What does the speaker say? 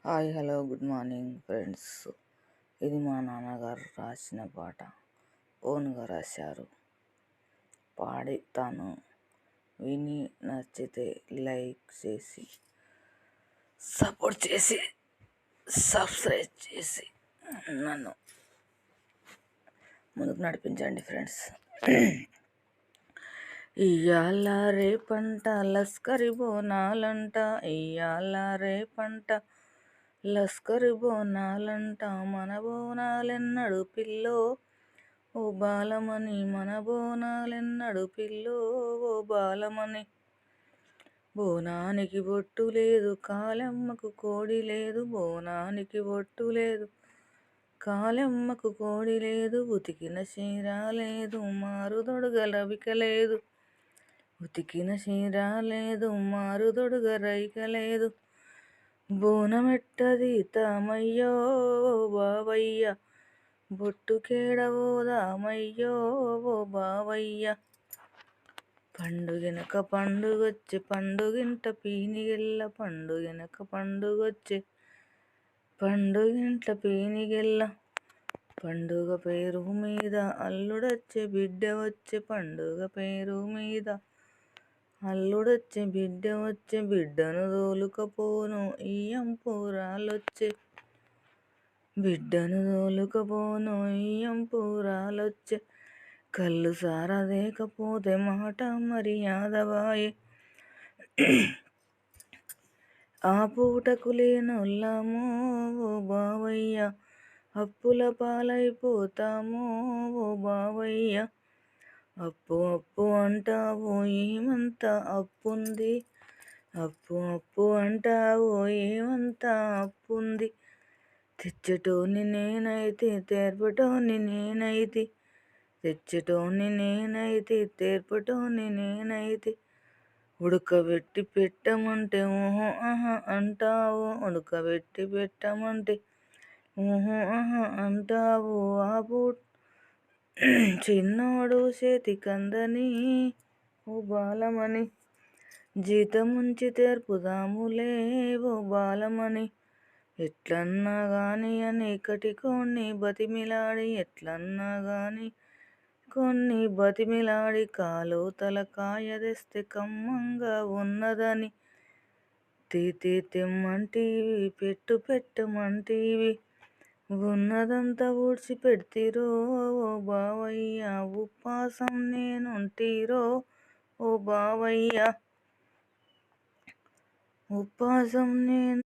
Hi hello good morning friends. ఇది మా నాన్నగారు రాసిన పాట, ఓన్గా రాశారు. పాడితాను, విని నచ్చితే లైక్ చేసి సపోర్ట్ చేసి సబ్స్క్రైబ్ చేసి నన్ను ముందుకు నడిపించండి ఫ్రెండ్స్. ఇయ్యాల రేపంట లస్కరి బోనాలంట, ఇయ్యాల రేపంట లస్కరి బోనాలంట, మన బోనాలెన్నడు పిల్లో ఓ బాలమణి, మన బోనాలెన్నడు పిల్లో ఓ బాలమణి. బోనానికి బొట్టు లేదు, కాలెమ్మకు కోడి లేదు, బోనానికి బొట్టు లేదు, కాలెమ్మకు కోడి లేదు, ఉతికిన చీర లేదు, మారుదొడుగ రవిక లేదు, ఉతికిన చీర లేదు, మారుదొడుగ రైక లేదు. బోనమెట్టది తామయ్యో బావయ్య, బొట్టుకేడవోదామయ్యో ఓ బావయ్య. పండుగెనక పండుగొచ్చే పండుగింట పీనిగెల్ల, పండుగెనక పండుగొచ్చే పండుగింట పీనిగెల్ల, పండుగ పేరు మీద అల్లుడొచ్చే బిడ్డ వచ్చే, పండుగ పేరు మీద అల్లుడొచ్చే బిడ్డ వచ్చే, బిడ్డను దోలుకపోను ఇయ్యంపురాలొచ్చే, బిడ్డను దోలుకపోను ఇయ్యంపురాలొచ్చే. కళ్ళు సారదేకపోతే మాట మర్యాదబాయే, ఆ పూటకు లేనొల్లమో ఓ బావయ్య, అప్పుల పాలైపోతామో ఓ బావయ్య. అప్పు అప్పు అంటావో ఏమంత అప్పుంది, అప్పు అప్పు అంటావో ఏమంత అప్పుంది. తెచ్చటోని నేనైతే తెర్పటోని నేనైతే, తెచ్చటోని నేనైతే తెర్పటోని నేనైతే. ఉడకబెట్టి పెట్టమంటే ఓహో ఆహా అంటావు, ఉడకబెట్టి పెట్టమంటే ఓహో ఆహా అంటావు. ఆ పూట చిన్నోడు చేతికందని ఓ బాలమణి, జీతముంచి తెర్పుదాములే ఓ బాలమణి. ఎట్లన్నా గాని అని కటికోన్ని బతిమిలాడి, ఎట్లన్నా గాని కొన్ని బతిమిలాడి, కాలు తలకాయ తెస్తే కమ్మంగా ఉన్నదని తెమ్మంటివి, పెట్టమంటివి, ఉన్నదంతా ఊడ్చి పెడ్తిరో ఓ బావయ్య, ఉపాసం నేనుంటిరో ఓ బావయ్య, ఉపాసం నేను